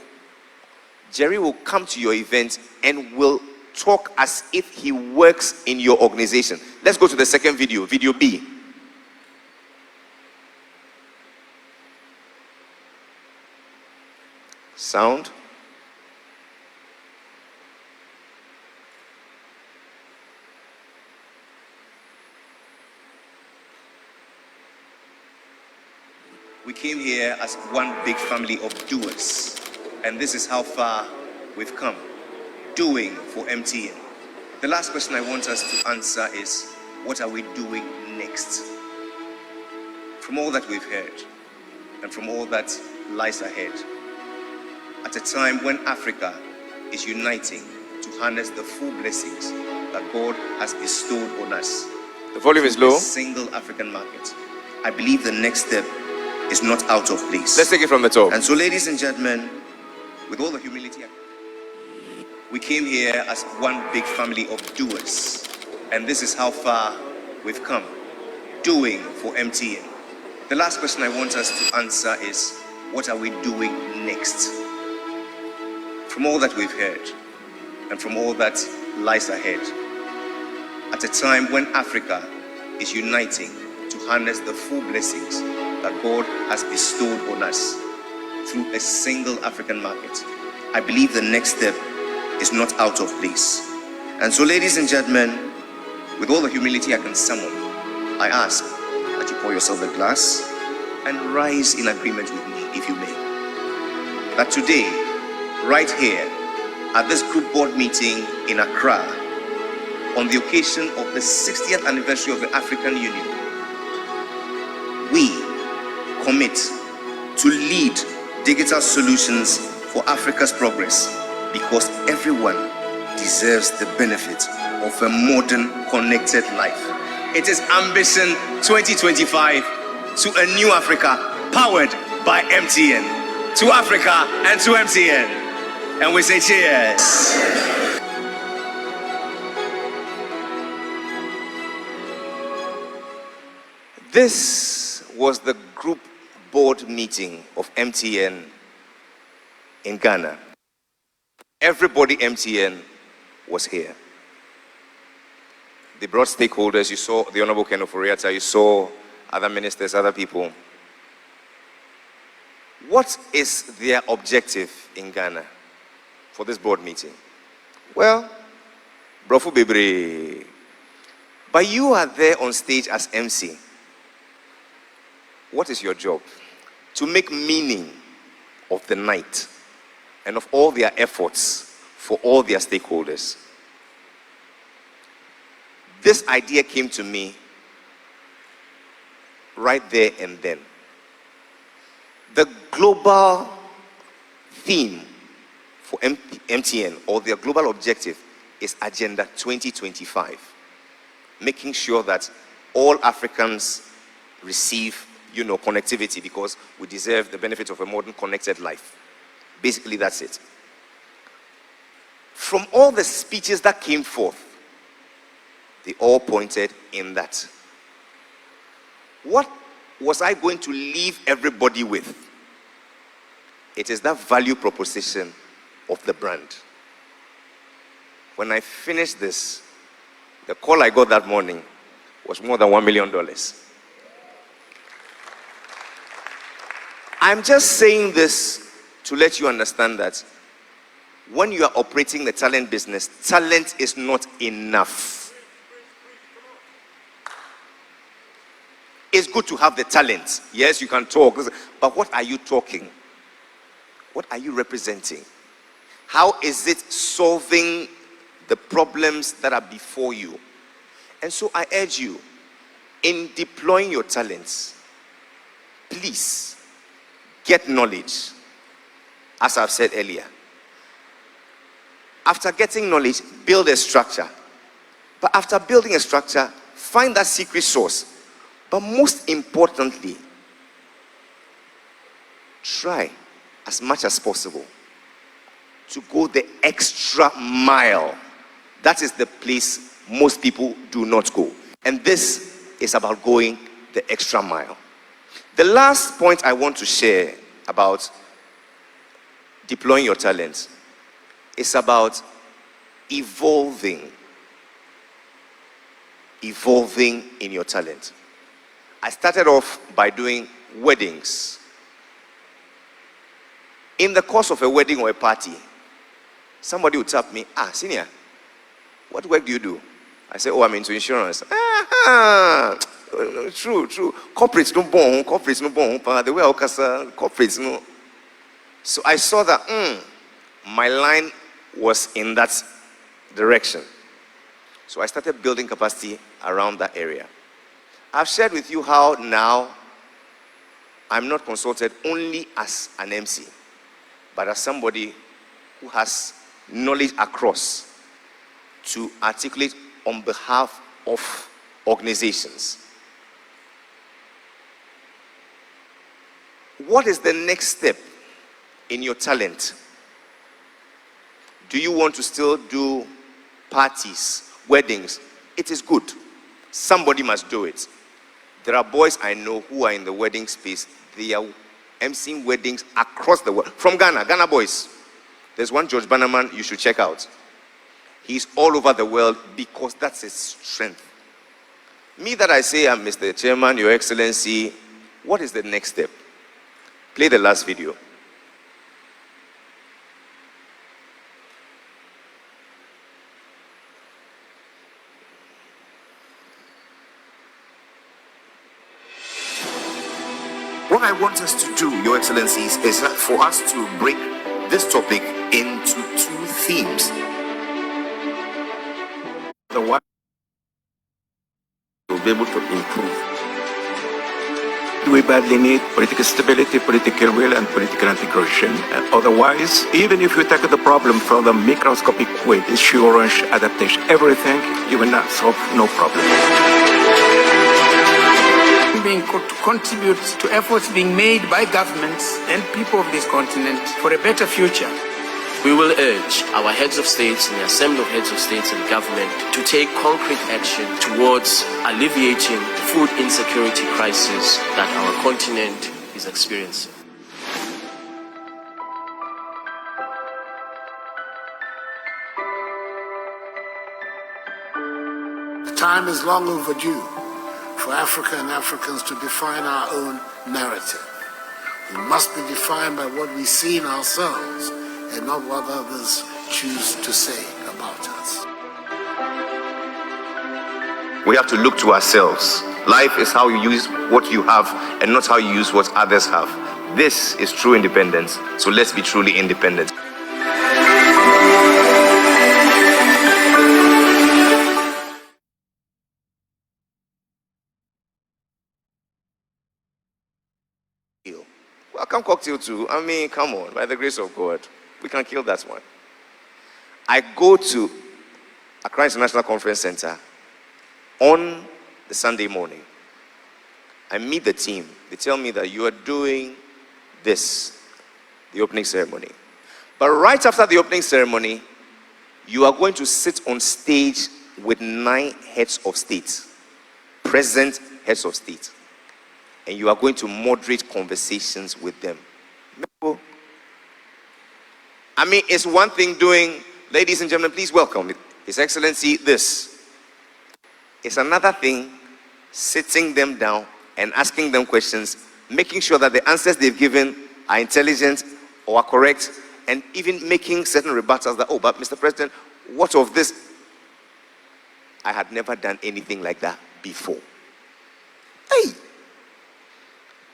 Jerry will come to your event and will talk as if he works in your organization. Let's go to the second video, video B. Sound. We came here as one big family of doers, and this is how far we've come. Doing for MTN. The last question I want us to answer is, what are we doing next? From all that we've heard, and from all that lies ahead, at a time when Africa is uniting to harness the full blessings that God has bestowed on us. The volume is low. A single African market. I believe the next step is not out of place. Let's take it from the top. And so, ladies and gentlemen, with all the humility, we came here as one big family of doers, and this is how far we've come. Doing for MTN. The last question I want us to answer is, what are we doing next? From all that we've heard, and from all that lies ahead, at a time when Africa is uniting to harness the full blessings that God has bestowed on us through a single African market, I believe the next step is not out of place. And so, ladies and gentlemen, with all the humility I can summon, I ask that you pour yourself a glass and rise in agreement with me, if you may. That today, right here, at this group board meeting in Accra, on the occasion of the 60th anniversary of the African Union, we commit to lead digital solutions for Africa's progress, because everyone deserves the benefit of a modern, connected life. It is Ambition 2025 to a new Africa, powered by MTN. To Africa and to MTN. And we say cheers. This was the group board meeting of MTN in Ghana. Everybody MTN was here. They brought stakeholders. You saw the Honorable Ken Oforiatta. You saw other ministers, other people. What is their objective in Ghana for this board meeting? Well, Brofu Bebre. But you are there on stage as MC. What is your job? To make meaning of the night and of all their efforts for all their stakeholders. This idea came to me right there and then. The global theme for MTN, or their global objective, is Agenda 2025, making sure that all Africans receive, connectivity, because we deserve the benefit of a modern connected life. Basically, that's it. From all the speeches that came forth, they all pointed in that. What was I going to leave everybody with? It is that value proposition of the brand. When I finished this, the call I got that morning was more than $1 million. I'm just saying this to let you understand that when you are operating the talent business, talent is not enough. It's good to have the talent. Yes, you can talk, but what are you talking? What are you representing? How is it solving the problems that are before you? And so I urge you, in deploying your talents, please get knowledge, as I've said earlier. After getting knowledge, build a structure. But after building a structure, find that secret source. But most importantly, try as much as possible to go the extra mile. That is the place most people do not go. And this is about going the extra mile. The last point I want to share about deploying your talents is about evolving in your talent. I started off by doing weddings. In the course of a wedding or a party, somebody would tap me, senior, what work do you do? I say, I'm into insurance. True. Corporates no bon. The way I corporates no. So I saw that my line was in that direction. So I started building capacity around that area. I've shared with you how now I'm not consulted only as an MC, but as somebody who has knowledge across to articulate on behalf of organizations. What is the next step in your talent? Do you want to still do parties, weddings? It is good. Somebody must do it. There are boys I know who are in the wedding space. They are emceeing weddings across the world. From Ghana boys. There's one George Bannerman you should check out. He's all over the world because that's his strength. Me that I say, I'm Mr. Chairman, Your Excellency, what is the next step? Play the last video. What I want us to do, Your Excellencies, is for us to break this topic into two themes. The one will be able to improve. We badly need political stability, political will, and political integration. Otherwise, even if you tackle the problem from the microscopic way, assurance, adaptation, everything, you will not solve no problem. Being to contribute to efforts being made by governments and people of this continent for a better future. We will urge our heads of states and the Assembly of Heads of States and Government to take concrete action towards alleviating the food insecurity crisis that our continent is experiencing. The time is long overdue for Africa and Africans to define our own narrative. We must be defined by what we see in ourselves and not what others choose to say about us. We have to look to ourselves. Life is how you use what you have and not how you use what others have. This is true independence, so let's be truly independent. Welcome cocktail too. I mean, come on, by the grace of God, we can kill that one. I go to Accra International Conference Center on the Sunday morning. I meet the team. They tell me that you are doing this, the opening ceremony. But right after the opening ceremony, you are going to sit on stage with 9 heads of state, present heads of state, and you are going to moderate conversations with them. I mean, it's one thing doing, ladies and gentlemen, please welcome His Excellency this. It's another thing sitting them down and asking them questions, making sure that the answers they've given are intelligent or are correct, and even making certain rebuttals that, oh, but Mr. President, what of this? I had never done anything like that before. Hey!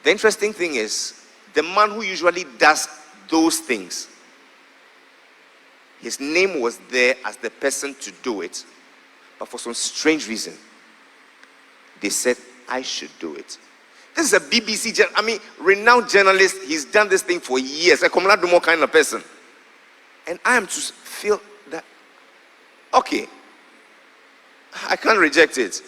The interesting thing is, the man who usually does those things, his name was there as the person to do it. But for some strange reason, they said, I should do it. This is a BBC, renowned journalist. He's done this thing for years. A Komla Dumo kind of person. And I am to feel that, okay, I can't reject it.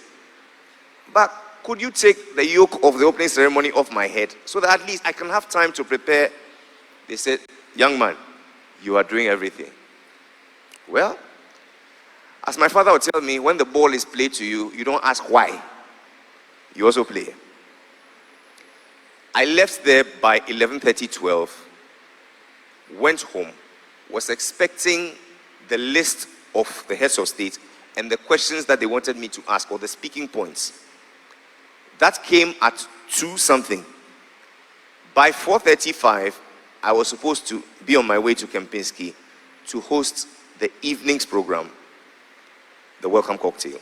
But could you take the yoke of the opening ceremony off my head so that at least I can have time to prepare? They said, young man, you are doing everything. Well, as my father would tell me, when the ball is played to you, you don't ask why. You also play. I left there by 11:30, 12, went home, was expecting the list of the heads of state and the questions that they wanted me to ask, or the speaking points. That came at 2 something. By 4:35, I was supposed to be on my way to Kempinski to host the evening's program, the welcome cocktail.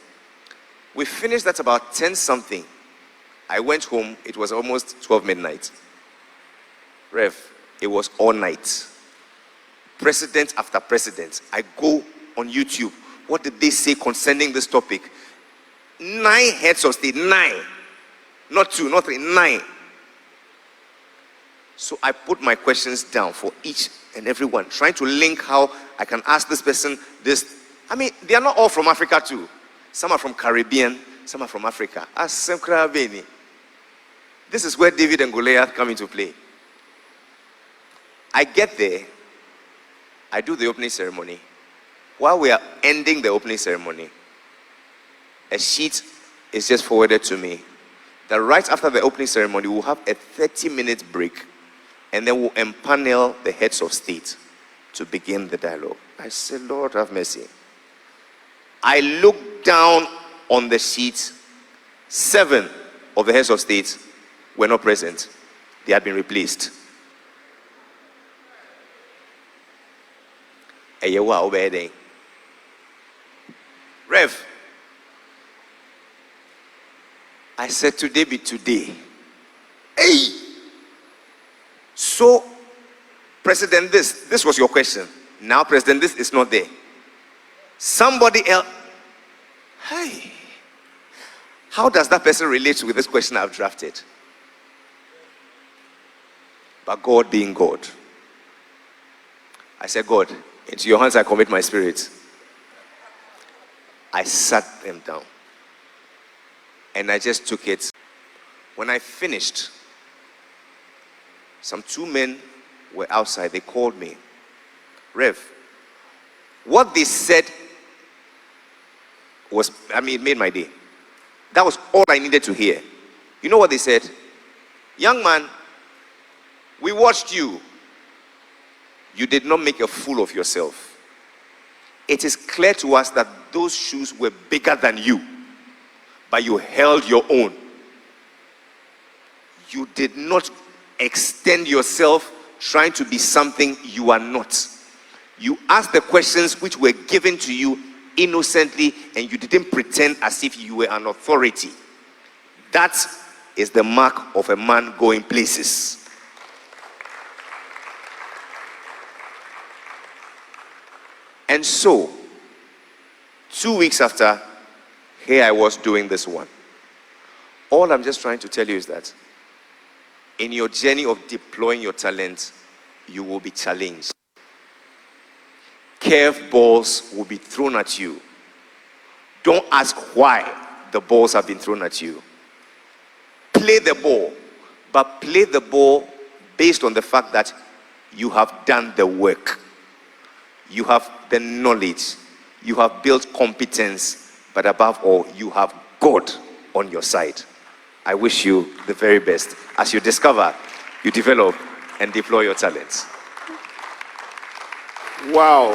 We finished at about 10 something. I went home, it was almost 12 midnight. Rev, it was all night. President after president. I go on YouTube. What did they say concerning this topic? 9 heads of state, 9. Not 2, not 3, 9. So I put my questions down for each and every one, trying to link how I can ask this person this. I mean, they are not all from Africa too. Some are from Caribbean, some are from Africa. This is where David and Goliath come into play. I get there, I do the opening ceremony. While we are ending the opening ceremony, a sheet is just forwarded to me that right after the opening ceremony, we'll have a 30-minute break, and then we'll empanel the heads of state to begin the dialogue. I said, Lord have mercy. I looked down on the sheet. 7 of the heads of state were not present. They had been replaced. Rev, I said, today be today. Hey! So, President, this was your question. Now, President, this is not there. Somebody else. Hey! How does that person relate with this question I've drafted? But God being God. I said, God, into your hands I commit my spirit. I sat them down. And I just took it. When I finished, some 2 men were outside. They called me. Rev, what they said was, it made my day. That was all I needed to hear. You know what they said? Young man, we watched you. You did not make a fool of yourself. It is clear to us that those shoes were bigger than you, but you held your own. You did not extend yourself trying to be something you are not. You asked the questions which were given to you innocently, and you didn't pretend as if you were an authority. That is the mark of a man going places. And so, 2 weeks after, here I was doing this one. All I'm just trying to tell you is that In your journey of deploying your talents, you will be challenged. Curveballs will be thrown at you. Don't ask why the balls have been thrown at you. Play the ball, but play the ball based on the fact that you have done the work. You have the knowledge. You have built competence, but above all, you have God on your side. I wish you the very best as you discover, you develop, and deploy your talents. Wow.